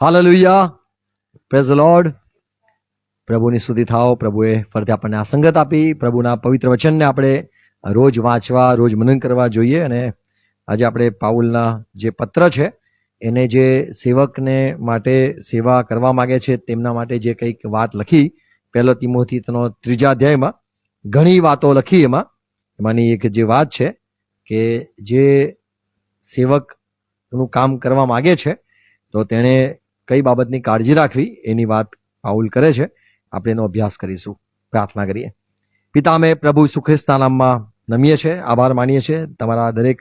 Hallelujah, praise the lord. પ્રભુની સ્તુતિ થાઓ. પ્રભુએ ફરતે આપણને આ સંગત આપી. પ્રભુના પવિત્ર વચનને આપણે રોજ વાંચવા, રોજ મનન કરવા જોઈએ. અને આજે આપણે પાઉલના જે પત્ર છે એને જે સેવકને માટે સેવા કરવા માગે છે તેમના માટે જે કંઈક વાત લખી, 1 તિમોથીનો 3 અધ્યાયમાં ઘણી વાતો લખી. એમાંની એક જે વાત છે કે જે સેવકનું કામ કરવા માગે છે તો તેણે કઈ બાબતની કાળજી રાખવી એની વાત પાઉલ કરે છે. આપણે એનો અભ્યાસ કરીશું. પ્રાર્થના કરીએ. પિતા, અમે પ્રભુ ઈસુ ખ્રિસ્તના નામમાં નમીએ છીએ, આભાર માનીએ છીએ તમારા દરેક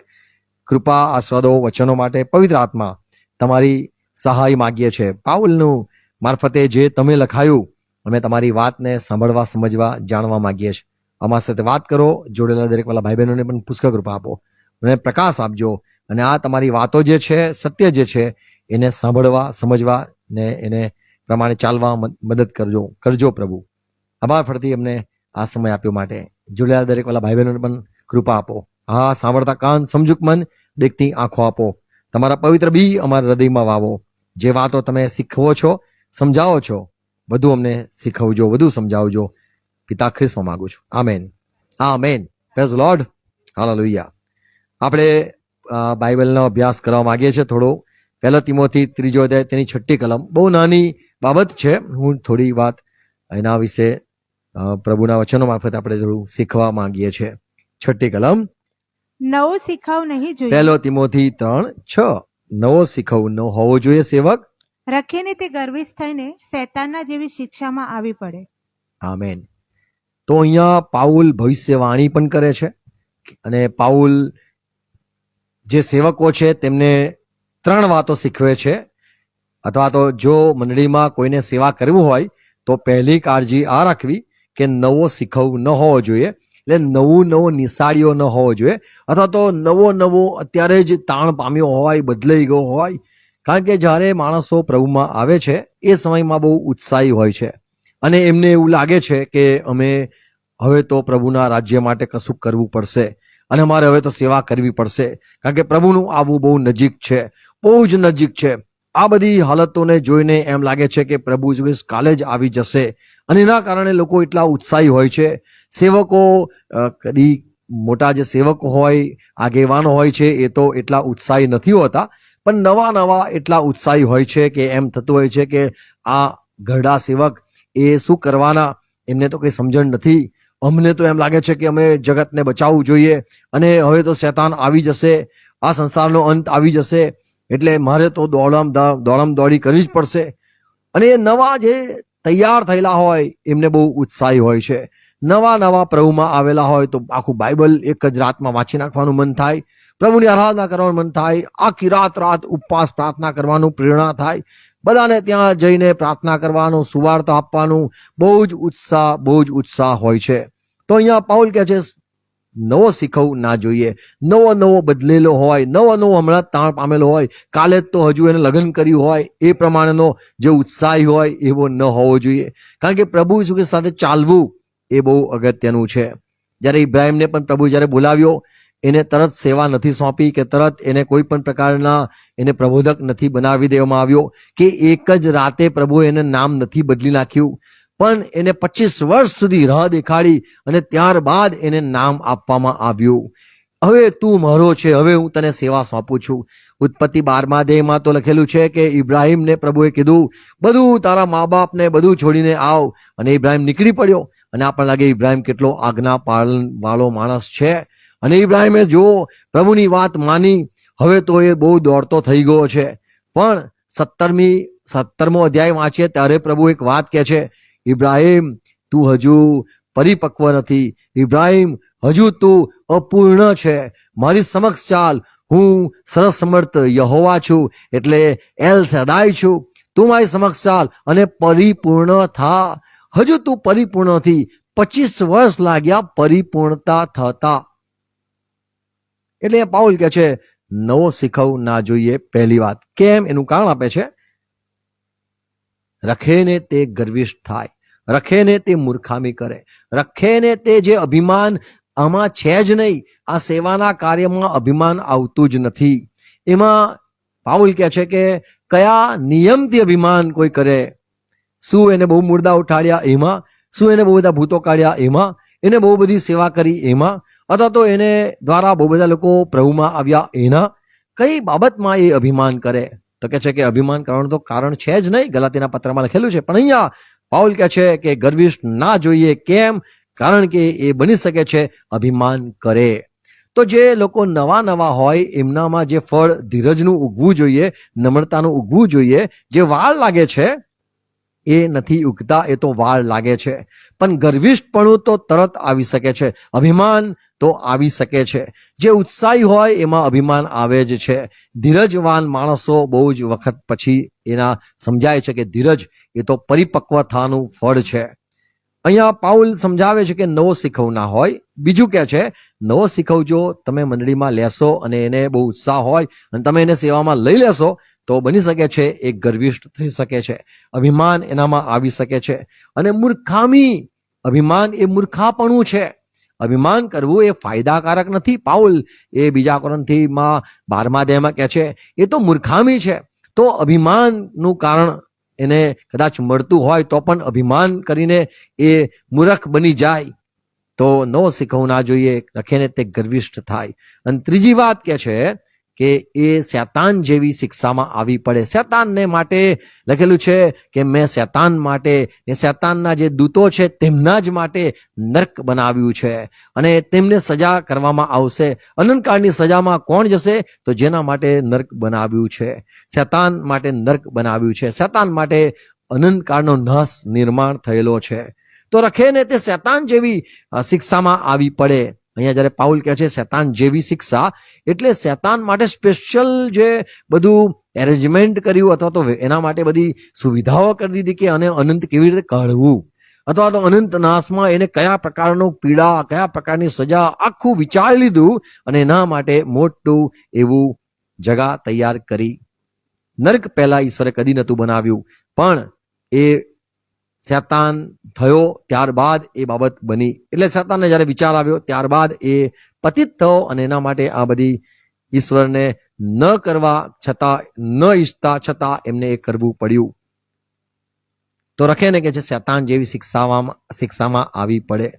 કૃપા, આસ્વાદો, વચનો માટે. પવિત્ર આત્મા, તમારી સહાય માગીએ છીએ. પાઉલનું મારફતે જે તમે લખાયું અમે તમારી વાતને સાંભળવા, સમજવા, જાણવા માગીએ છીએ. અમારા સાથે વાત કરો. જોડેલા દરેક વાલા ભાઈ બહેનોને પણ પુષ્કળ કૃપા આપો અને પ્રકાશ આપજો. અને આ તમારી વાતો જે છે, સત્ય જે છે, એને સાંભળવા, સમજવા ને એને પ્રમાણે ચાલવા મદદ કરજો પ્રભુ. આભાર ફરતી અમને આ સમય આપ્યો માટે. જોડેલા દરેક વાલા ભાઈ બહેનોને પણ કૃપા આપો. હા, સાંભળતા કાન, સમજુક મન, દેખતી આંખો આપો. તમારા પવિત્ર બી અમારા હૃદયમાં વાવો. જે વાતો તમે શીખવો છો, સમજાવો છો, વધુ અમને શીખવજો, વધુ સમજાવજો. પિતા ખ્રિસ્તમાં માંગુ છું. Amen, amen. Praise the lord. Hallelujah. આપણે બાઇબલનો અભ્યાસ કરવા માંગીએ છીએ થોડો. 1 તિમોથી 3 અધ્યાય તેની 6 કલમ. બહુ નાની બાબત છે. હું થોડી વાત એના વિશે પ્રભુના વચનો મારફત આપણે થોડું શીખવા માંગીએ છીએ. 6 કલમ. નવો શીખવ નહીં જોઈએ, 1 તિમોથી 3:6. નવો શીખવ ન હોવો જોઈએ સેવક. રખીને તે ગર્વિષ્ઠ થઈને શૈતાનના જેવી શિક્ષામાં આવી પડે. આમેન. તો અહીંયા પાઉલ ભવિષ્યવાણી પણ કરે છે. અને પાઉલ જે સેવકો છે તેમને 3 વાતો શીખવે છે. અથવા તો જો મંડળીમાં કોઈને સેવા કરવું હોય તો પહેલી કાળજી આ રાખવી કે નવો શીખવ ન હોવો જોઈએ. એટલે નવો નિશાળીઓ ન હોવો જોઈએ, અથવા તો નવો અત્યારે જ તાણ પામ્યો હોય, બદલાઈ ગયો હોય. કારણ કે જ્યારે માણસો પ્રભુમાં આવે છે એ સમયમાં બહુ ઉત્સાહી હોય છે અને એમને એવું લાગે છે કે અમે હવે તો પ્રભુના રાજ્ય માટે કશું કરવું પડશે અને અમારે હવે તો સેવા કરવી પડશે, કારણ કે પ્રભુનું આવવું બહુ નજીક છે, બહુ જ નજીક છે. આ બધી હાલતોને જોઈને એમ લાગે છે કે પ્રભુ કાલે જ આવી જશે અને એના કારણે લોકો એટલા ઉત્સાહી હોય છે. સેવકો કદી મોટા જે સેવકો હોય, આગેવાનો હોય છે, એ તો એટલા ઉત્સાહી નથી હોતા, પણ નવા એટલા ઉત્સાહી હોય છે કે એમ થતું હોય છે કે આ ઘરડા સેવક એ શું કરવાના, એમને તો કંઈ સમજણ નથી. અમને તો એમ લાગે છે કે અમે જગતને બચાવવું જોઈએ અને હવે તો શૈતાન આવી જશે, આ સંસારનો અંત આવી જશે, એટલે મારે તો દોડમ દોડી કરવી જ પડશે. અને એ નવા જે તૈયાર થયેલા હોય એમને બહુ ઉત્સાહી હોય છે. નવા પ્રભુમાં આવેલા હોય તો આખું બાઇબલ એક જ રાતમાં વાંચી નાખવાનું મન થાય, પ્રભુની આરાધના કરવાનું મન થાય, આખી રાત ઉપવાસ પ્રાર્થના કરવાનું પ્રેરણા થાય, બધાને ત્યાં જઈને પ્રાર્થના કરવાનું, સુવાર્તા આપવાનું બહુ જ ઉત્સાહ હોય છે. તો અહીંયા પાઉલ કહે છે નવો શીખવું ના જોઈએ. નવો બદલેલો હોય, નવો હમણાં તાણ પામેલો હોય, કાલે જ તો હજુ એને લગ્ન કર્યું હોય, એ પ્રમાણેનો જે ઉત્સાહી હોય એવો ન હોવો જોઈએ. કારણ કે પ્રભુ ઈસુ ખ્રિસ્ત સાથે ચાલવું એ બહુ અગત્યનું છે. જ્યારે ઇબ્રાહિમને પણ પ્રભુ જ્યારે બોલાવ્યો, એને તરત સેવા નથી સોંપી કે તરત એને કોઈ પણ પ્રકારના એને પ્રબોધક નથી બનાવી દેવામાં આવ્યો કે એક જ રાતે પ્રભુએ એને નામ નથી બદલી નાખ્યું, પણ એને 25 વર્ષ સુધી રાહ દેખાડી અને ત્યારબાદ એને નામ આપવામાં આવ્યું. હવે તું મારો છે, હવે હું તને સેવા સોંપું છું. ઉત્પત્તિ 12મા અધ્યાયમાં તો લખેલું છે કે ઇબ્રાહિમને પ્રભુએ કીધું બધું તારા મા બાપને બધું છોડીને આવ, અને ઇબ્રાહિમ નીકળી પડ્યો. અને આપણને લાગે ઇબ્રાહિમ કેટલો આજ્ઞા પાલન વાળો માણસ છે, અને ઇબ્રાહિમે જો પ્રભુની વાત માની, હવે તો એ બહુ દોડતો થઈ ગયો છે. પણ 17મો અધ્યાય વાંચીએ ત્યારે પ્રભુ એક વાત કહે છે, ઇબ્રાહિમ તું હજુ પરિપક્વ નથી, ઇબ્રાહિમ હજુ તું અપૂર્ણ છે, મારી સમક્ષ ચાલ, હું સર્વસમર્થ યહોવા છું, એટલે એલ સદાય છું. તું મારી સમક્ષ ચાલ અને પરિપૂર્ણ થા. હજુ તું પરિપૂર્ણ નથી. 25 વર્ષ લાગ્યા પરિપૂર્ણતા થતા. એટલે પાઉલ કહે છે નવો શીખવ ના જોઈએ. પહેલી વાત કેમ, એનું કારણ આપે છે, રખેને તે ગર્વિષ્ઠ થાય, રખેને તે મૂર્ખામી કરે, રખેને તે જે અભિમાન આમાં છે જ નહીં. આ સેવાના કાર્યમાં અભિમાન આવતું જ નથી. એમાં પાઉલ કહે છે કે કયા નિયમથી અભિમાન કોઈ કરે, શું એને બહુ મુર્દા ઉઠાડ્યા એમાં, શું એને બહુ બધા ભૂતો કાઢ્યા એમાં, એને બહુ બધી સેવા કરી એમાં, અથવા તો એને દ્વારા બહુ બધા લોકો પ્રભુમાં આવ્યા એના, કઈ બાબતમાં એ અભિમાન કરે? તો કે છે કે અભિમાન કરવાનું તો કારણ છે જ નહીં, ગલાતીના પત્રમાં લખેલું છે. પણ અહીંયા પાઉલ કહે છે કે ગર્વિષ્ઠ ના જોઈએ. કેમ? કારણ કે એ બની શકે છે અભિમાન કરે. તો જે લોકો નવા નવા હોય એમનામાં જે ફળ ધીરજનું ઉગવું જોઈએ, નમ્રતાનું ઉગવું જોઈએ, જે વાળ લાગે છે એ નથી ઉગતા, એ તો વાળ લાગે છે. પણ ગર્વિષ્ઠપણું તો તરત આવી શકે છે, અભિમાન તો આવી શકે છે. જે ઉત્સાહી હોય એમાં અભિમાન આવે જ છે. ધીરજવાન માણસો બહુ જ વખત પછી એના સમજાય છે કે ધીરજ એ તો પરિપક્વ થવાનું ફળ છે. અહીંયા પાઉલ સમજાવે છે કે નવો શીખવ ના હોય. બીજું કે છે નવો શીખવ જો તમે મંડળીમાં લેશો અને એને બહુ ઉત્સાહ હોય અને તમે એને સેવામાં લઈ લેશો તો બની શકે છે એ ગર્વિષ્ઠ થઈ શકે છે, અભિમાન એનામાં આવી શકે છે. અને મૂર્ખામી, અભિમાન એ મૂર્ખાપણું છે. અભિમાન કરવું એ ફાયદાકારક નથી. પાઉલ એ બીજા કોરિન્થીમાં 12મા અધ્યાયમાં કહે છે એ તો મૂર્ખામી છે. તો અભિમાનનું કારણ એને કદાચ મળતું હોય તો પણ અભિમાન કરીને એ મૂર્ખ બની જાય તો નો શીખવું ના જોઈએ, લખીને તે ગર્વિષ્ઠ થાય. અને ત્રીજી વાત કે છે કે એ શૈતાન જેવી શિક્ષામાં આવી પડે. શૈતાનને માટે લખેલું છે કે મેં શૈતાન માટે, એ શૈતાનના જે દૂતો છે તેમના જ માટે નર્ક બનાવ્યું છે અને તેમને સજા કરવામાં આવશે. અનંતકાળની સજામાં કોણ જશે? તો જેના માટે નર્ક બનાવ્યું છે. શૈતાન માટે નર્ક બનાવ્યું છે. શૈતાન માટે અનંતકાળનો નાશ નિર્માણ થયેલો છે. તો રખેને તે શૈતાન જેવી શિક્ષામાં આવી પડે. અહીંયા જ્યારે પાઉલ કહે છે શૈતાન જેવી શિક્ષા, એટલે શૈતાન માટે સ્પેશિયલ જે બધું એરેન્જમેન્ટ કર્યું અથવા તો એના માટે બધી સુવિધાઓ કરી દીધી કે અને અનંત કેવી રીતે કાઢવું, અથવા તો અનંત નાશમાં એને કયા પ્રકારનો પીડા, કયા પ્રકારની સજા, આખું વિચારી લીધું અને એના માટે મોટું એવું જગા તૈયાર કરી. નર્ક પહેલા ઈશ્વરે કદી નહોતું બનાવ્યું, પણ એ શૈતાન થયો ત્યારબાદ એ બાબત બની. એટલે શૈતાનને જ્યારે વિચાર આવ્યો ત્યારબાદ એ પતિત થયો અને એના માટે આ બધી ઈશ્વરને ન કરવા છતાં, ન ઈચ્છતા છતાં એમને એ કરવું પડ્યું. તો રખેને કે છે શૈતાન જેવી શિક્ષામાં આવી પડે.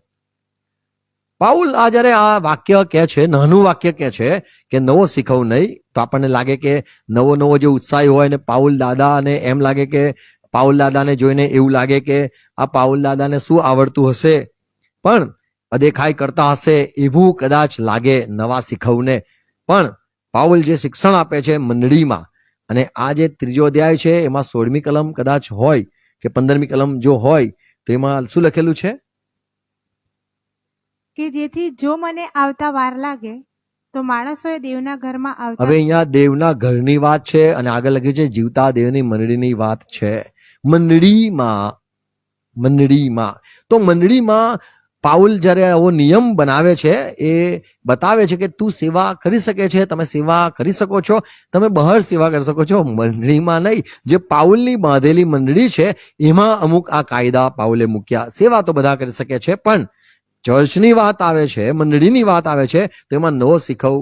પાઉલ આ જ્યારે આ વાક્ય કહે છે, નાનું વાક્ય કહે છે કે નવો શીખવ નહીં, તો આપણને લાગે કે નવો જે ઉત્સાહી હોય ને પાઉલ દાદા અને એમ લાગે કે પાઉલ દાદાને જોઈને એવું લાગે કે આ પાઉલ દાદાને શું આવડતું હશે, પણ અદેખાઈ કરતા હશે એવું કદાચ લાગે નવા શીખવને. પણ પાઉલ જે શિક્ષણ આપે છે મંડળીમાં, અને આ જે ત્રીજો અધ્યાય છે એમાં 16મી કલમ કદાચ હોય કે 15મી કલમ જો હોય તો એમાં શું લખેલું છે કે જેથી જો મને આવતા વાર લાગે તો માણસોએ દેવના ઘરમાં આવતા. હવે અહીંયા દેવના ઘરની વાત છે અને આગળ લખ્યું છે જીવતા દેવની મંડળીની વાત છે. મંડળીમાં તો મંડળીમાં પાઉલ જ્યારે આવો નિયમ બનાવે છે એ બતાવે છે કે તું સેવા કરી શકે છે, તમે સેવા કરી શકો છો, તમે બહાર સેવા કરી શકો છો, મંડળીમાં નહીં. જે પાઉલની બાંધેલી મંડળી છે એમાં અમુક આ કાયદા પાઉલે મૂક્યા. સેવા તો બધા કરી શકે છે, પણ ચર્ચની વાત આવે છે, મંડળીની વાત આવે છે તો એમાં નવો શીખવ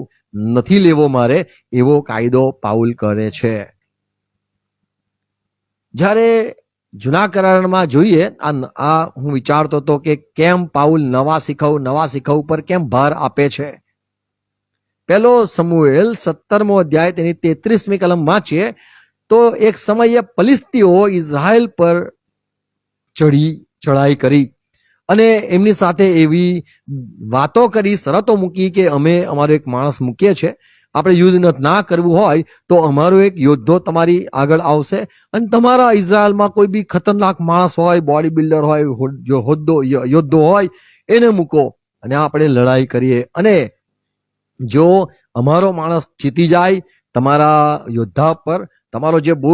નથી લેવો મારે, એવો કાયદો પાઉલ કરે છે. જ્યારે જૂના કરારમાં જોઈએ આ હું વિચારતો હતો કે કેમ પાઉલ નવા શીખવ પર કેમ ભાર આપે છે. પહેલો સમુએલ 17મો અધ્યાય તેની 33મી કલમ વાંચીએ તો એક સમયે ફલિસ્તીઓ ઇઝરાયલ પર ચઢાઈ કરી અને એમની સાથે એવી વાતો કરી, શરતો મૂકી કે અમે અમારો એક માણસ મૂકીએ છે, આપણે યુદ્ધ ના કરવું હોય તો અમારો એક યોદ્ધો તમારી આગળ આવશે અને તમારા ઇઝરાયલમાં કોઈ બી ખતરનાક માણસ હોય, બોડી બિલ્ડર હોય, યોદ્ધો હોય, એને મૂકો અને આપણે લડાઈ કરીએ. અને જો અમારો માણસ જીતી જાય તમારા યોદ્ધા પર, તમારો જે બહુ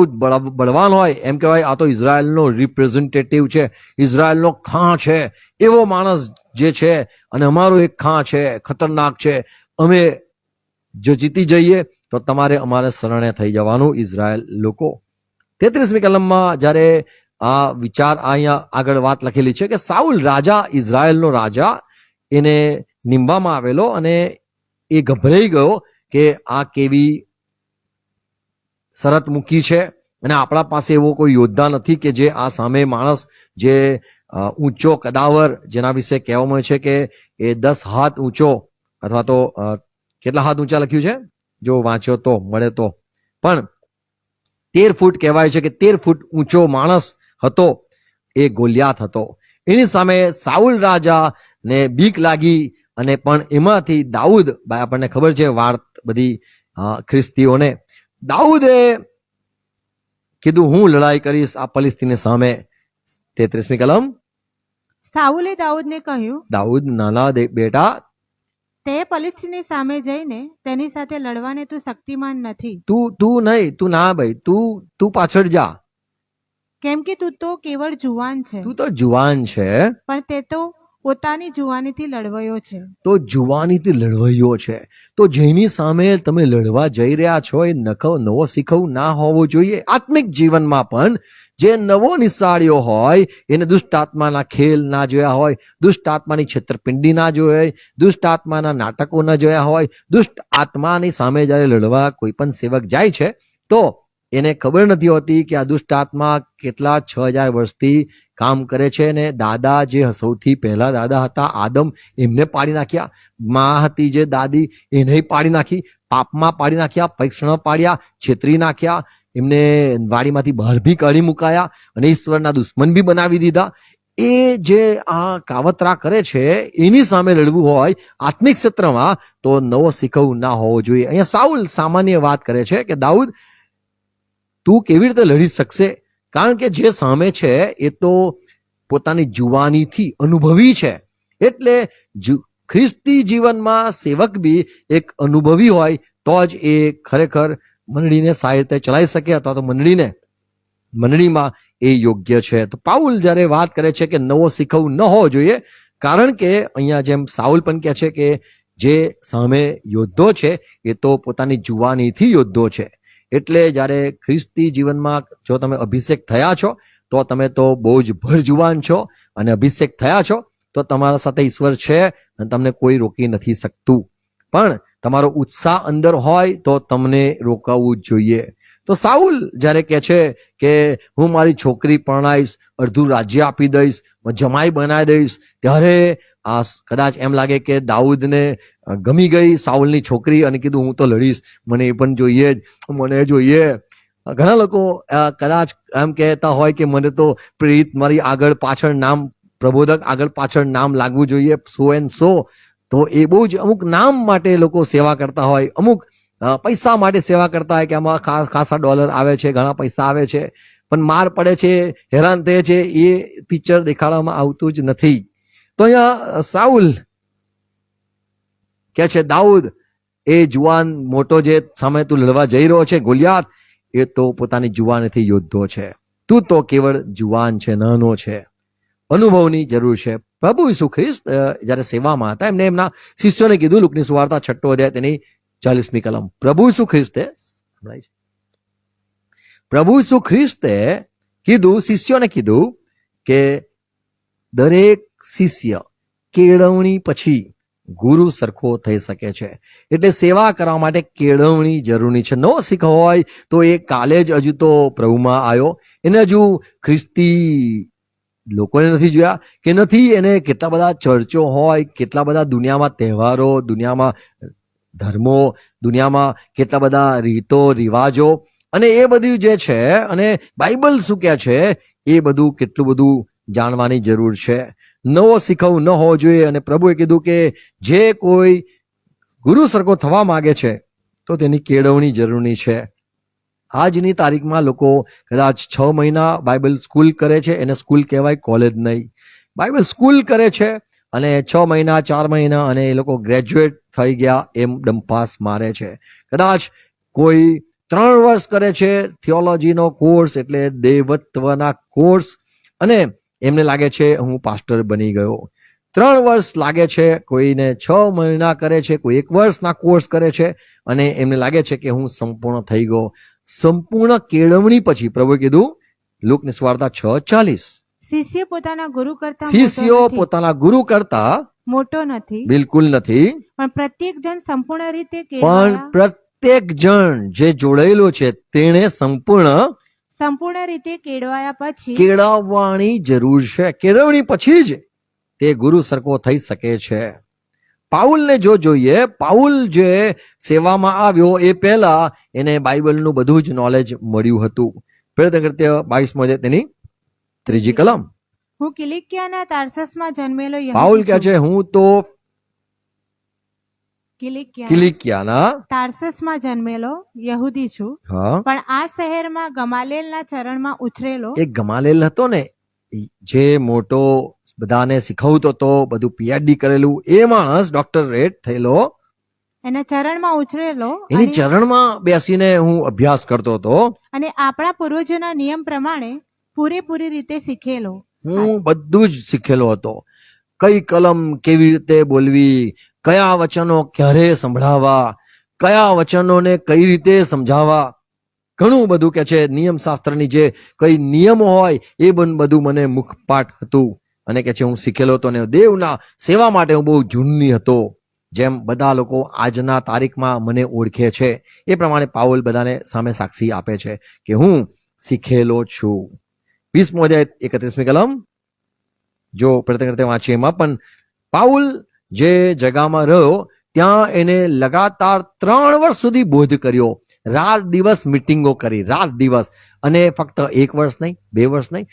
બળવાન હોય, એમ કહેવાય આ તો ઇઝરાયલનો રિપ્રેઝેન્ટેટિવ છે, ઇઝરાયલનો ખાં છે, એવો માણસ જે છે અને અમારો એક ખાં છે, ખતરનાક છે, અમે જો જીતી જઈએ તો તમારે અમારે શરણે થઈ જવાનું ઇઝરાયલ લોકો. 33મી કલમમાં જ્યારે આ વિચાર અહીંયા આગળ વાત લખેલી છે કે સાઉલ રાજા, ઇઝરાયલનો રાજા, એને નીમવામાં આવેલો અને એ ગભરાઈ ગયો કે આ કેવી શરત મૂકી છે અને આપણા પાસે એવો કોઈ યોદ્ધા નથી કે જે આ સામે માણસ જે ઊંચો કદાવર, જેના વિશે કહેવામાં છે કે એ 10 હાથ ઊંચો, અથવા તો કેટલા હાથ ઊંચા લખ્યું છે જો વાંચ્યો તો મળે તો, પણ 13 ફૂટ કહેવાય છે કે 13 ફૂટ ઊંચો માણસ હતો, એ ગોલિયાત હતો. એની સામે સાઉલ રાજા ને બીક લાગી, અને પણ એમાંથી દાઉદ, આપણને ખબર છે વાત બધી ખ્રિસ્તીઓને, દાઉદે કીધું હું લડાઈ કરીશ આ ફિલિસ્તીની સામે. 33મી કલમ. સાઉલે દાઉદને કહ્યું, દાઉદ નાના બેટા, તે ફલિસ્તીની સામે જઈને તેની સાથે લડવાને તું શક્તિમાન નથી, તું નહીં, તું ના ભાઈ, તું પાછળ જા, કેમ કે તું તો કેવળ જુવાન છે, તું તો જુવાન છે, પણ તે તો પોતાની જુવાનીથી લડવાયો છે. તો જુવાનીથી લડવાઈઓ છે. તો જેની સામે તમે લડવા જઈ રહ્યા છો એ નવો શીખવ ના હોવો જોઈએ. આત્મિક જીવનમાં પણ જે નવો નિશાળ્યો હોય એને દુષ્ટ આત્માના ખેલ ના જોયા હોય, દુષ્ટ આત્માની છેતરપિંડી ના જોઈ હોય, દુષ્ટ આત્માના નાટકો ના જોયા હોય. દુષ્ટ આત્માની સામે જ્યારે લડવા કોઈ પણ સેવક જાય છે તો એને ખબર નથી હોતી કે આ દુષ્ટ આત્મા કેટલા 6000 વર્ષથી કામ કરે છે. અને દાદા જે સૌથી પહેલા દાદા હતા આદમ, એમને પાડી નાખ્યા. માં હતી જે દાદી, એને પાડી નાખી, પાપમાં પાડી નાખ્યા, પરીક્ષણ પાડ્યા, છેતરી નાખ્યા, એમને વાડીમાંથી બહાર બી કાઢી મુકાયા, અને ઈશ્વરના દુશ્મન બી બનાવી દીધા. એ જે આ કાવતરા કરે છે એની સામે લડવું હોય આત્મિક ક્ષેત્રમાં તો નવો શીખવું ના હોવો જોઈએ. અહીંયા સાઉલ સામાન્ય વાત કરે છે કે દાઉદ, તું કેવી રીતે લડી શકશે? કારણ કે જે સામે છે એ તો પોતાની જુવાનીથી અનુભવી છે. એટલે ખ્રિસ્તી જીવનમાં સેવક બી એક અનુભવી હોય તો જ એ ખરેખર મંડળીને સારી રીતે ચલાવી શકે, અથવા તો મંડળીમાં એ યોગ્ય છે. તો પાઉલ જ્યારે વાત કરે છે કે નવો શીખવું ન હોવો જોઈએ, કારણ કે અહીંયા જેમ સાઉલ પણ કહે છે કે જે સામે યોદ્ધો છે એ તો પોતાની જુવાનીથી યોદ્ધો છે. એટલે જ્યારે ખ્રિસ્તી જીવનમાં જો તમે અભિષેક થયા છો તો તમે તો બહુ જ ભરજુવાન છો, અને અભિષેક થયા છો તો તમારા સાથે ઈશ્વર છે અને તમને કોઈ રોકી નથી શકતું. પણ તમારો ઉત્સાહ અંદર હોય તો તમને રોકાવું જ જોઈએ. તો સાઉલ જ્યારે કહે છે કે હું મારી છોકરી પરણાઈશ, અડધું રાજ્ય આપી દઈશ, જમાઈ બનાવી દઈશ, ત્યારે આ કદાચ એમ લાગે કે દાઉદને ગમી ગઈ સાઉલની છોકરી અને કીધું હું તો લડીશ, મને એ પણ જોઈએ જ, મને જોઈએ. ઘણા લોકો કદાચ એમ કહેતા હોય કે મને તો પ્રેરિત મારી આગળ પાછળ નામ, પ્રબોધક આગળ પાછળ નામ લાગવું જોઈએ, સો એન્ડ સો. તો એ બહુ જ અમુક નામ માટે લોકો સેવા કરતા હોય, અમુક પૈસા માટે સેવા કરતા હોય કે આમાં ખાસા ડોલર આવે છે, ઘણા પૈસા આવે છે, પણ માર પડે છે, હેરાન થાય છે, એ પિક્ચર દેખાડવામાં આવતું જ નથી. તો અહીંયા સાઉલ કે છે દાઉદ એ જુવાન મોટો જે સામે તું લડવા જઈ રહ્યો છે ગોલિયાત, એ તો પોતાની જુવાનીથી યોદ્ધો છે, તું તો કેવળ જુવાન છે, નાનો છે. અનુભવની જરૂર છે. પ્રભુ ઈસુ ખ્રિસ્ત જ્યારે સેવામાં હતા એમને એમના શિષ્યોને કીધું, લુકની સુવાર્તા 6 અધ્યાય તેની 40મી કલમ. પ્રભુ ઈસુ ખ્રિસ્તે કીધું, શિષ્યોને કીધું કે દરેક શિષ્ય કેળવણી પછી ગુરુ સરખો થઈ શકે છે. એટલે સેવા કરવા માટે કેળવણી જરૂરી છે. નવો શીખ હોય તો એ કાલે જ હજુ તો પ્રભુમાં આવ્યો, એને હજુ ખ્રિસ્તી લોકોને નથી જોયા કે નથી, એને કેટલા બધા ચર્ચો હોય, કેટલા બધા દુનિયામાં તહેવારો, દુનિયામાં ધર્મો, દુનિયામાં કેટલા બધા રીતો રિવાજો, અને એ બધું જે છે, અને બાઇબલ શું કહે છે એ બધું કેટલું બધું જાણવાની જરૂર છે. નવો શીખવ ન હોવો જોઈએ. અને પ્રભુએ કીધું કે જે કોઈ ગુરુ સરખો થવા માંગે છે તો તેની કેળવણી જરૂરી છે. આજની તારીખમાં લોકો કદાચ 6 મહિના બાઇબલ સ્કૂલ કરે છે, એને સ્કૂલ કહેવાય, કોલેજ નહીં. બાઇબલ સ્કૂલ કરે છે અને 6 મહિના 4 મહિના અને એ લોકો ગ્રેજ્યુએટ થઈ ગયા એમ ડંપાસ મારે છે. કદાચ કોઈ 3 વર્ષ કરે છે થિયોલોજીનો કોર્સ, એટલે દેવત્વના કોર્સ, અને એમને લાગે છે હું પાસ્ટર બની ગયો. 3 વર્ષ લાગે છે, કોઈને 6 મહિના કરે છે, કોઈ 1 વર્ષના કોર્સ કરે છે, અને એમને લાગે છે કે હું સંપૂર્ણ થઈ ગયો. સંપૂર્ણ કેળવણી પછી પ્રભુએ કીધું, લુકની સુવાર્તા 6:40, શિષ્ય પોતાના ગુરુ કરતા શિષ્યો પોતાના ગુરુ કરતા મોટો નથી, બિલકુલ નથી, પણ પ્રત્યેક જણ સંપૂર્ણ રીતે પણ પ્રત્યેક જણ જે જોડાયેલો છે તેણે સંપૂર્ણ સંપૂર્ણ રીતે કેળવાયા પછી કેળવવાની જરૂર છે. કેળવણી પછી જ તે ગુરુ સરખો થઈ શકે છે. પાઉલને જો જોઈએ, પાઉલ જે સેવામાં આવ્યો એ પહેલા એને બાઇબલનું બધું જ નોલેજ મળ્યું હતું. પ્રેરિત કૃત્ય 22મો અધ્યાય તેની 3જી કલમ. હું કિલિકિયાના તાર્સસમાં જન્મેલો પાઉલ યહૂદી કહે છું. છે, હું તો કિલિકિયાના કિલિકિયાના તાર્સસમાં જન્મેલો યહૂદી છું, હા પણ આ શહેરમાં ગમાલેલના ચરણમાં ઉછરેલો એક ગમાલેલ હતો ને, જે મોટો બધાને શીખવતો હતો, બધું પીએચડી કરેલું, એ માણસ ડોક્ટરેટ થયેલો, એના ચરણમાં ઉછરેલો એની અને ચરણમાં બેસીને હું અભ્યાસ કરતો હતો. અને આપણા પૂર્વજોના નિયમ પ્રમાણે પૂરેપૂરી રીતે શીખેલો. હું બધું જ શીખેલો હતો. કઈ કલમ કેવી રીતે બોલવી, કયા વચનો ક્યારે સંભળાવવા, કયા વચનોને કઈ રીતે સમજાવવા, ઘણું બધું કે છે. નિયમશાસ્ત્રની જે કઈ નિયમો હોય એ બધું મને મુખપાઠ હતું. અને કે છે હું શીખેલો હતો ને દેવના સેવા માટે હું બહુ જૂની હતો. જેમ બધા લોકો આજના તારીખમાં મને ઓળખે છે એ પ્રમાણે પાઉલ બધાને સામે સાક્ષી આપે છે કે હું શીખેલો છું. 20મો અધ્યાય 31મી કલમ જો પ્રત્યે વાંચીએ, એમાં પણ પાઉલ જે જગામાં રહ્યો ત્યાં એને લગાતાર 3 વર્ષ સુધી બોધ કર્યો. રાત દિવસ મિટિંગો કરી, રાત દિવસ. અને ફક્ત 1 વર્ષ નહીં, 2 વર્ષ નહીં,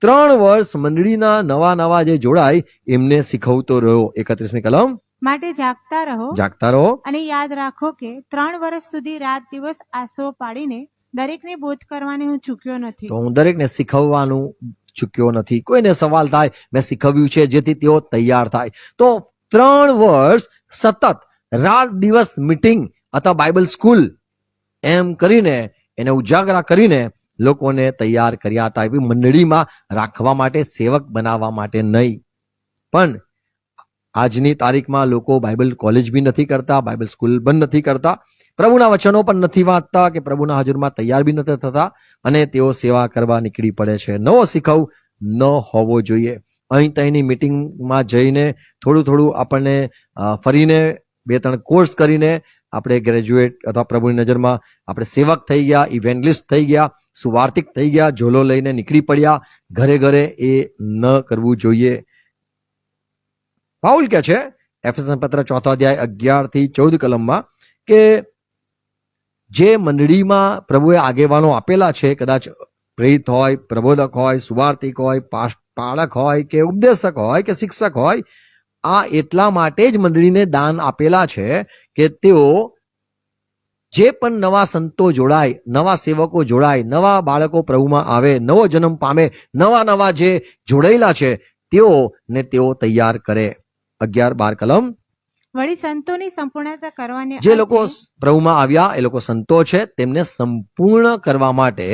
3 વર્ષ મંડળીના નવા જે જોડાય એમને શીખવતો રહ્યો. 31મી કલમ. માટે જાગતા રહો જાગતા રહો અને યાદ રાખો કે 3 વર્ષ સુધી રાત દિવસ આંસુઓ પાડીને દરેકને બોધ કરવાને હું ચૂક્યો નથી. તો હું દરેકને શીખવવાનું ચૂક્યો નથી. કોઈને સવાલ થાય, મેં શીખવ્યું છે જેથી તેઓ તૈયાર થાય. તો 3 વર્ષ સતત રાત દિવસ મીટિંગ અથવા બાઇબલ સ્કૂલ એમ કરીને એને ઉજાગરા કરીને લોકોને તૈયાર કર્યા હતા. એવી મંડળીમાં રાખવા માટે, સેવક બનાવવા માટે નહીં. પણ આજની તારીખમાં લોકો બાઇબલ કોલેજ બી નથી કરતા, બાઇબલ સ્કૂલ બંધ નથી કરતા, પ્રભુના વચનો પણ નથી વાંચતા કે પ્રભુના હાજરમાં તૈયાર બી નથી થતા, અને તેઓ સેવા કરવા નીકળી પડે છે. નવો શીખવ ન હોવો જોઈએ. અહીં ત્યાંની મિટિંગમાં જઈને થોડું આપણને ફરીને 2-3 કોર્સ કરીને આપણે ગ્રેજ્યુએટ અથવા પ્રભુની નજરમાં આપણે સેવક થઈ ગયા, ઇવેન્જલિસ્ટ થઈ ગયા, સુવાર્તિક થઈ ગયા, ઝોલો લઈને નીકળી પડ્યા ઘરે. એ ન કરવું જોઈએ. પાઉલ કહે છે એફેસન પત્ર 4 અધ્યાય 11 થી 14 કલમમાં કે જે મંડળીમાં પ્રભુએ આગેવાનો આપેલા છે, કદાચ પ્રેરિત હોય, પ્રબોધક હોય, સુવાર્તિક હોય, પાળક હોય કે ઉપદેશક હોય કે શિક્ષક હોય, આ એટલા માટે જ મંડળીને દાન આપેલા છે કે તેઓ જે પણ નવા સંતો જોડાય, નવા સેવકો જોડાય, નવા બાળકો પ્રભુમાં આવે, નવો જન્મ પામે, નવા જે જોડાયેલા છે તેઓ તૈયાર કરે. 11-12 કલમ. વળી સંતોની સંપૂર્ણતા કરવાને જે લોકો અર્થે પ્રભુમાં આવ્યા એ લોકો સંતો છે, તેમને સંપૂર્ણ કરવા માટે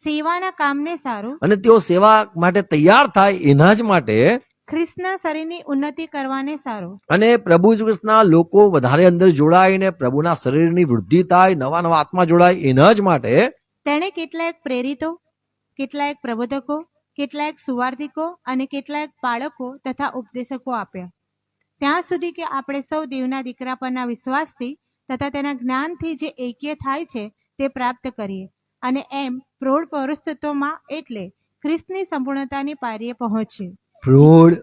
સેવાના કામને સારું અને તેઓ સેવા માટે તૈયાર થાય એના જ માટે, ખ્રિસ્તના શરીરની ઉન્નતિ કરવાને સારું અને પ્રભુ કૃષ્ણના લોકો વધારે અંદર જોડાય ને પ્રભુના શરીરની વૃદ્ધિ થાય, નવા આત્મા જોડાય એના જ માટે તેણે કેટલાક પ્રેરિતો, કેટલાક પ્રબોધકો, કેટલાક સુવાર્તિકો અને કેટલાક પાળકો તથા ઉપદેશકો આપ્યા, ત્યાં સુધી કે આપણે સૌ દેવના દીકરા પરના વિશ્વાસથી તથા તેના જ્ઞાનથી જે એક્ય થાય છે તે પ્રાપ્ત કરીએ, અને એમ પ્રૌઢ પૌરુષત્વમાં એટલે ખ્રિસ્તની સંપૂર્ણતાની પારીએ પહોંચીએ. પ્રૌઢ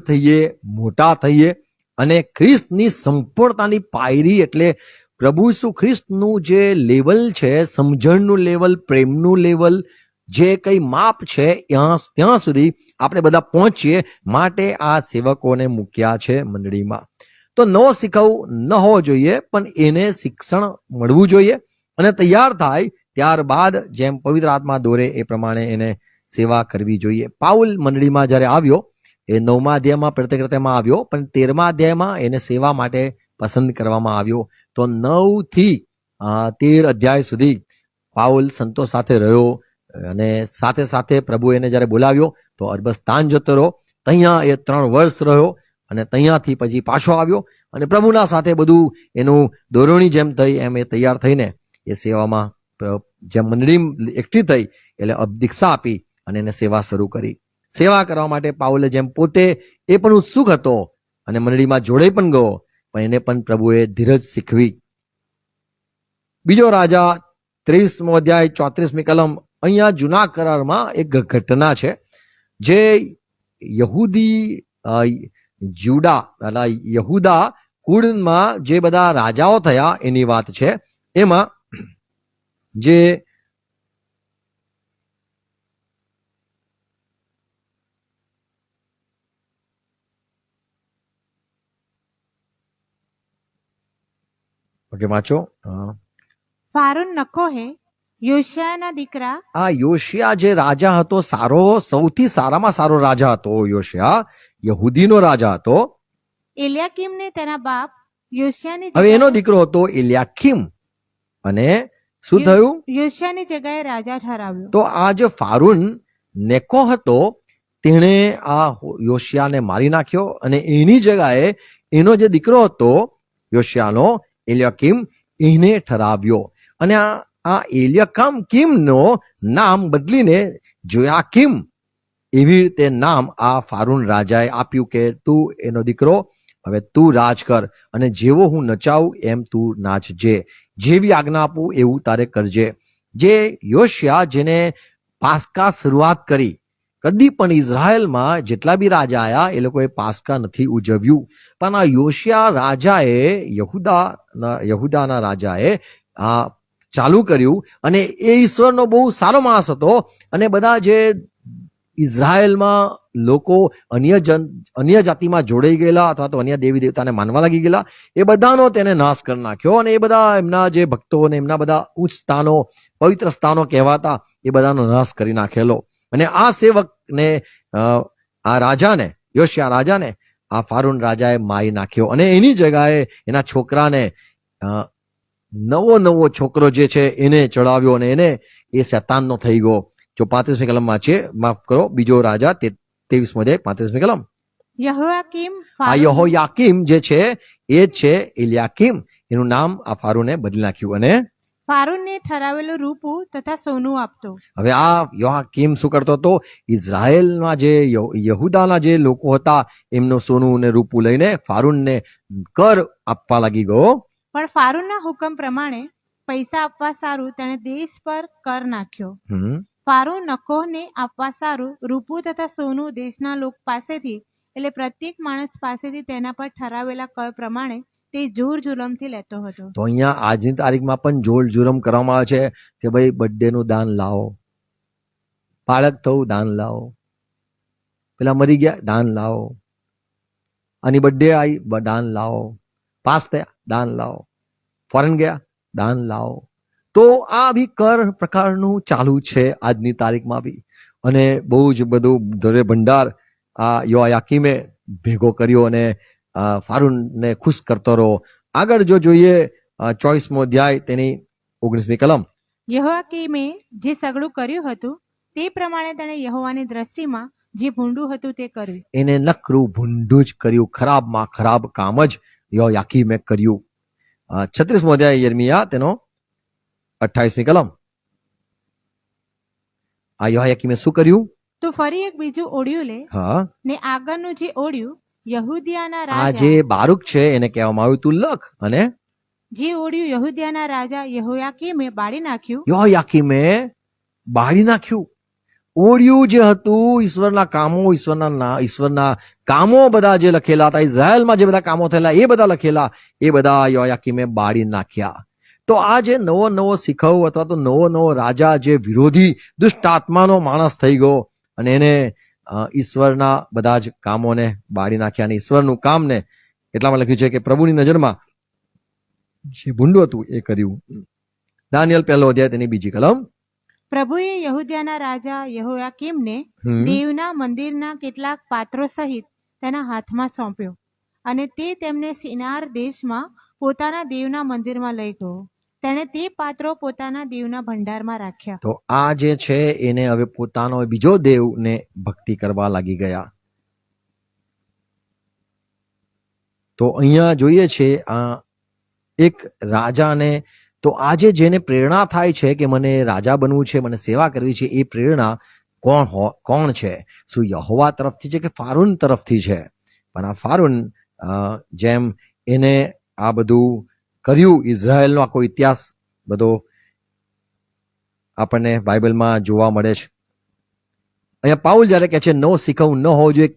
થઈએ, મોટા થઈએ અને ખ્રિસ્તની સંપૂર્ણતાની પાયરી એટલે પ્રભુ ઈસુ ખ્રિસ્તનું જે લેવલ છે, સમજણનું લેવલ, પ્રેમનું લેવલ, જે કઈ માપ છે ત્યાં સુધી આપણે બધા પહોંચીએ માટે આ સેવકોને મૂક્યા છે મંડળીમાં. તો નવો શીખવ ન હોવો જોઈએ, પણ એને શિક્ષણ મળવું જોઈએ અને તૈયાર થાય ત્યારબાદ જેમ પવિત્ર આત્મા દોરે એ પ્રમાણે એને સેવા કરવી જોઈએ. પાઉલ મંડળીમાં જ્યારે આવ્યો એ 9મા અધ્યાયમાં પ્રત્યક્ષતામાં આવ્યો, પણ 13મા અધ્યાયમાં એને સેવા માટે પસંદ કરવામાં આવ્યો. તો 9 થી 13 અધ્યાય સુધી પાઉલ સંતો સાથે રહ્યો અને સાથે પ્રભુ એને જ્યારે બોલાવ્યો તો અરબસ્તાન જતો રહ્યો. ત્યાં એ 3 વર્ષ રહ્યો અને ત્યાંથી પછી પાછો આવ્યો અને પ્રભુના સાથે બધું એનું દોરણી જેમ થઈ એમ એ તૈયાર થઈને એ સેવામાં જેમ મંડળી એકઠી થઈ એટલે દીક્ષા આપી અને એને સેવા શરૂ કરી. સેવા કરવા માટે પાઉલે જેમ પોતે એ પણ ઉત્સુક હતો અને મંડળીમાં જોડાઈ પણ ગયો, પણ એને પણ પ્રભુએ ધીરજ શીખવી. બીજો રાજા 23મો અધ્યાય 34મી કલમ. અહીંયા જૂના કરારમાં એક ઘટના છે જે યહૂદી જુડા એટલે યહૂદા કુળમાં જે બધા રાજાઓ થયા એની વાત છે. એમાં જે ઓકે વાંચો. ફારૂન નકોહે યોશિયાના દીકરા આ યોશિયા જે રાજા હતો, સૌથી સારામાં સારો રાજા હતો યોશિયા, યહૂદીનો રાજા હતો. એલિયાકીમને તેના બાપ યોશિયાની હવે એનો જગ્યાએ- દીકરો હતો એલ્યાકીમ. અને શું થયું? યોશિયાની જગ્યાએ રાજા ઠરાવ્યો. તો આ જે ફારૂન નેકો હતો તેણે આ યોશિયાને મારી નાખ્યો અને એની જગ્યાએ એનો જે દીકરો હતો યોશિયાનો એલ્યાકીમ એને ઠરાવ્યો. અને આ એલ્યાકીમનો નામ બદલીને જોયાકીમ એવી રીતે નામ આ ફારૂન રાજાએ આપ્યું કે તું એનો દીકરો, હવે તું રાજ કર અને જેવો હું નચાવું એમ તું નાચજે, જેવી આજ્ઞા આપું એવું તારે કરજે. જે યોશિયા જેને પાસ્કા શરૂઆત કરી, કદી પણ ઇઝરાયલમાં જેટલા બી રાજા આયા એ લોકોએ પાસ્કા નથી ઉજવ્યું, પણ આ યોશિયા રાજાએ યહૂદાના રાજાએ આ ચાલુ કર્યું. અને એ ઈશ્વરનો બહુ સારો માણસ હતો અને બધા જે ઇઝરાયલમાં લોકો અન્ય જાતિમાં જોડાઈ ગયેલા અથવા તો અન્ય દેવી દેવતાને માનવા લાગી ગયેલા એ બધાનો તેને નાશ કરી નાખ્યો. અને એ બધા એમના જે ભક્તો અને એમના બધા ઉચ્ચ સ્થાનો, પવિત્ર સ્થાનો કહેવાતા એ બધાનો નાશ કરી નાખેલો. અને આ સેવકને આ રાજાને, યોશિયા રાજાને આ ફારૂન રાજાએ મારી નાખ્યો. અને એની જગ્યાએ એના છોકરાને નવો છોકરો જે છે એને ચડાવ્યો અને એને એ શેતાનનો થઈ ગયો. જો 35મી કલમમાં છે, માફ કરો, બીજો રાજા 23મો અધ્યાય 35મી કલમ. યહોયાકીમ આ ફારૂન- યહોયાકીમ જે છે એ જ છે એલ્યાકીમ. એનું નામ આ ફારૂને બદલી નાખ્યું. અને ફારૂનને ઠરાવેલું રૂપું તથા સોનું આપતો. હવે આ યહોયાકીમ શું કરતો હતો? ઇઝરાયલમાં જે યહૂદાના જે લોકો હતા એમનું સોનું ને રૂપું લઈને ફારૂનને કર આપવા લાગી ગયો. પણ ફારૂનના હુકમ પ્રમાણે પૈસા આપવા સારું તેણે દેશ પર કર નાખ્યો. ફારૂન નકોહને આપવા સારું રૂપું તથા સોનું દેશના લોક પાસેથી, એટલે પ્રત્યેક માણસ પાસેથી તેના પર ઠરાવેલા કર પ્રમાણે તે જોર જુલમથી લેતો હતો. તો અહીંયા આજની તારીખમાં પણ જોર જુલમ કરવામાં આવે છે કે ભાઈ બર્થડે નું દાન લાવો, બાળક થવું દાન લાવો, પેલા મરી ગયા દાન લાવો, આની બર્થડે આવી દાન લાવો, પાસ થયા દાન લાવો, ફોરેન ગયા દાન લાવો. તો આ બી કર પ્રકારનું ચાલુ છે આજની તારીખમાં બી. અને બહુ જ બધું ધરે ભંડાર આ યહોયાકીમે ભેગો કર્યો અને ફારૂનને ખુશ કરતો રહ્યો. આગળ જો જોઈએ 24મો અધ્યાય તેની 19મી કલમ. યહોયાકીમે જે સગળું કર્યું હતું તે પ્રમાણે તેણે યહોવાની દ્રષ્ટિમાં જે ભૂંડું હતું તે કર્યું. એને નકરું ભૂંડું જ કર્યું, ખરાબમાં ખરાબ કામ જ યહોયાકીમે કર્યું. 36મો અધ્યાય યિર્મયાહ તેનો 28મી કલમ. આ યહોયાકીમે શું કર્યું? તો ફરી એક બીજું ઓડિયું લે હા, ને આગળનું જે ઓડિયું યહૂદિયાના આ રાજા જે બારૂક છે એને કહેવામાં આવ્યું તું લખ. અને જે ઓડિયું યહૂદિયાના રાજા યહોયાકીમે બાળી નાખ્યું યહોયાકીમે બાળી નાખ્યું. ઓડિયું જે હતું ઈશ્વરના કામો, ઈશ્વરના કામો બધા જે લખેલા હતા, ઇઝરાયલમાં જે બધા કામો થયેલા એ બધા લખેલા, એ બધા યહોયાકીમે બાળી નાખ્યા. તો આ જે નવો શીખવ અથવા તો નવો રાજા જે વિરોધી દુષ્ટ આત્માનો માણસ થઈ ગયો અને એને ઈશ્વરના બધા જ કામોને બાળી નાખ્યા. અને ઈશ્વરનું કામને એટલામાં લખ્યું છે કે પ્રભુની નજરમાં જે ભૂંડું હતું એ કર્યું. દાનિયેલ 1લો અધ્યાય તેની 2જી કલમ. પ્રભુએ યહૂદિયાના રાજા યહોયાકીમને દેવના મંદિરના કેટલાક પાત્રો સહિત તેના હાથમાં સોંપ્યો અને તે તેમને સિનાર દેશમાં પોતાના દેવના મંદિરમાં લઈ ગયો. તેણે તે પાત્રો પોતાના દેવના ભંડારમાં રાખ્યા. તો આ જે છે એને હવે પોતાનો બીજો દેવને ભક્તિ કરવા લાગી ગયા. તો અહીંયા જોઈએ છે આ એક રાજાને, તો આજે જેને પ્રેરણા થાય છે કે મને રાજા બનવું છે, મને સેવા કરવી છે, એ પ્રેરણા કોણ છે? શું યહોવા તરફથી છે કે ફારૂન તરફથી છે? પણ આ ફારૂન જેમ એને આ બધું કર્યું, ઇઝરાયલનો આખો ઇતિહાસ બધો આપણને બાઇબલમાં જોવા મળે છે. અહીંયા પાઉલ જ્યારે કહે છે નવો શીખવું ન હોવો જોઈએ,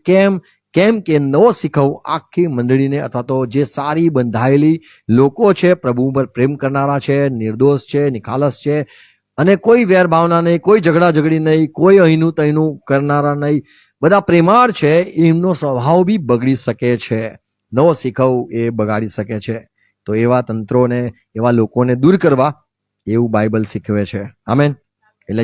કેમ કે નવો શીખવું આખી મંડળીને અથવા તો જે સારી બંધાયેલી લોકો છે, પ્રભુ પર પ્રેમ કરનારા છે, નિર્દોષ છે, નિખાલસ છે, અને કોઈ વેર ભાવના નહીં, કોઈ ઝઘડા ઝઘડી નહીં, કોઈ અહીંનું તહીંનું કરનારા નહીં, બધા પ્રેમાળ છે, એમનો સ્વભાવ બી બગડી શકે છે. નવો શીખવું એ બગાડી શકે છે. તો એવા તંત્રોને, એવા લોકોને દૂર કરવા એવું બાઇબલ શીખવે છે. આમેન. એટલે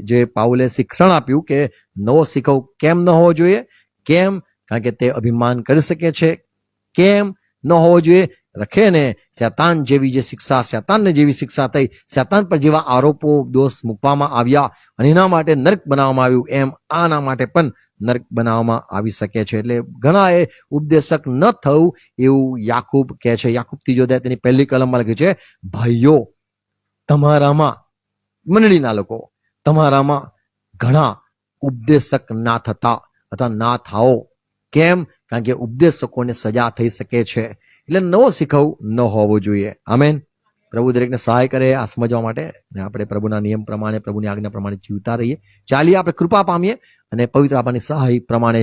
જે પાઉલે શિક્ષણ આપ્યું કે નવો શીખવ કેમ ન હોવો જોઈએ, કેમ? કારણ કે તે અભિમાન કરી શકે છે. કેમ ન હોવો જોઈએ? રખે ને શૈતાન જેવી જે શિક્ષા, શૈતાનને જેવી શિક્ષા થઈ, શૈતાન પર જેવા આરોપો, દોષ મૂકવામાં આવ્યા અને એના માટે નર્ક બનાવવામાં આવ્યું, એમ આના માટે પણ નર્ક બનાવવામાં આવી શકે છે. એટલે ઘણા એ ઉપદેશક ન થવું એવું યાકૂબ કહે છે. યાકૂબ 3 અધ્યાય તેની 1 કલમમાં લખ્યું છે, ભાઈઓ તમારામાં, મંડળીના લોકો, તમારામાં ઘણા ઉપદેશક ના થતા અથવા ના થાઓ. કેમ? કારણ કે ઉપદેશકોને સજા થઈ શકે છે. એટલે નવો શીખવું ન હોવો જોઈએ. આમેન. પ્રભુ દરેકને સહાય કરે આ સમજવા માટે, ને આપણે પ્રભુના નિયમ પ્રમાણે, પ્રભુની આજ્ઞા પ્રમાણે જીવતા રહીએ, ચાલીએ, આપણે કૃપા પામીએ અને પવિત્ર આપવાની સહાય પ્રમાણે,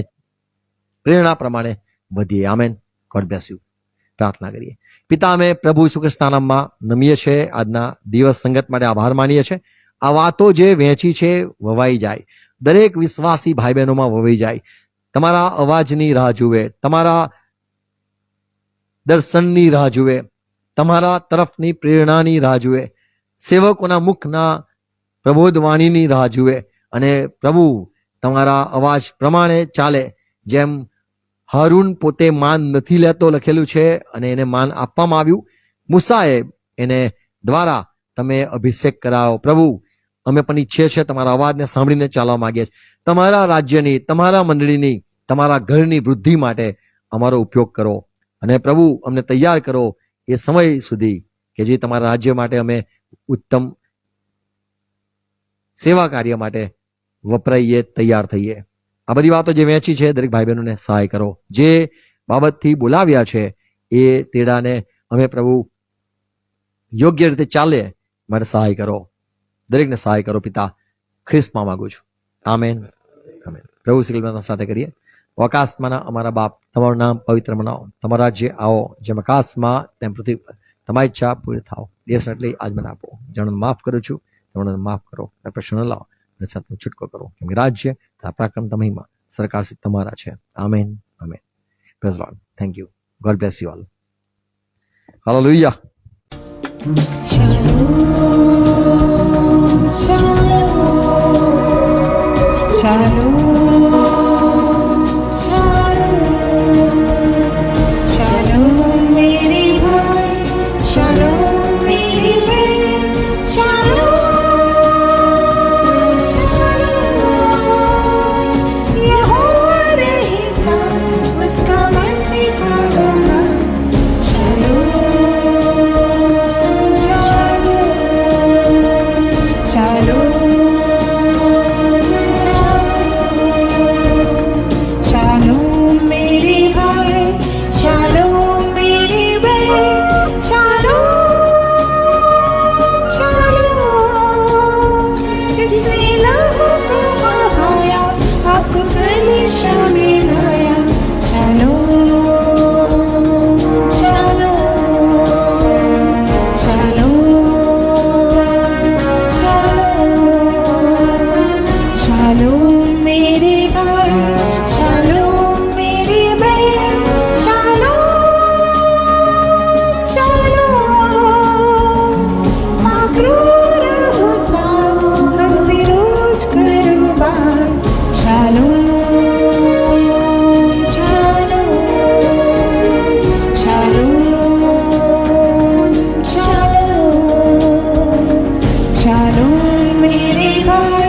પ્રેરણા પ્રમાણે વધીએ. આમેન. God bless you. પ્રાર્થના કરીએ. પિતા, અમે પ્રભુ ઈસુ ખ્રિસ્તના નામમાં નમીએ છીએ, આજના દિવસ સંગત માટે આભાર માનીએ છીએ. આ વાતો જે વહેંચી છે વવાઈ જાય, દરેક વિશ્વાસી ભાઈ બહેનોમાં વવાઈ જાય. તમારા અવાજની રાહ જુએ, તમારા દર્શનની રાહ જુએ, તમારા તરફની પ્રેરણાની રાહ જુએ, સેવકોના મુખના પ્રબોધવાણીની રાહ જુએ, અને પ્રભુ તમારા અવાજ પ્રમાણે ચાલે. જેમ હારૂન પોતે માન નથી લેતો લખેલું છે અને એને માન આપવામાં આવ્યું, મૂસાએ એને દ્વારા તમે અભિષેક કરાવો. પ્રભુ, અમે પણ ઈચ્છીએ છીએ તમારા અવાજને સાંભળીને ચાલવા માંગીએ છીએ. તમારા રાજ્યની, તમારા મંડળીની, તમારા ઘરની વૃદ્ધિ માટે અમારો ઉપયોગ કરો. અને પ્રભુ, અમને તૈયાર કરો એ સમય સુધી કે જે તમારા રાજ્ય માટે અમે ઉત્તમ સેવા કાર્ય માટે વપરાઈએ, તૈયાર થઈએ. આ બધી વાતો જે વહેંચી છે દરેક ભાઈ બહેનોને સહાય કરો. જે બાબતથી બોલાવ્યા છે એ તેડાને અમે પ્રભુ યોગ્ય રીતે ચાલે માટે સહાય કરો. દરેકને સહાય કરો પિતા, ખ્રિસ્તમાં માંગુ છું. આમેન. આમેન. પ્રભુ શ્રી સાથે કરીએ. આકાશમાંના અમારા બાપ, તમારું નામ પવિત્ર મનાવો, તમારા રાજ્ય આવો, જેમ આકાશમાં તેમ પૃથ્વી પર તમારી ઈચ્છા પૂરી થાવ. દેશ એટલે આજ મને આપો, જેને માફ કરું છું તેમને માફ કરો, અને પ્રશ્ન લાવો અને સતનો છૂટકો કરો. કેમ કે રાજ્ય, પરાક્રમ, મહિમા, સરકાર તમારા છે. Amen. Amen. Praise lord. Thank you. God bless you all. Hallelujah. Shalom, मेरे भाई.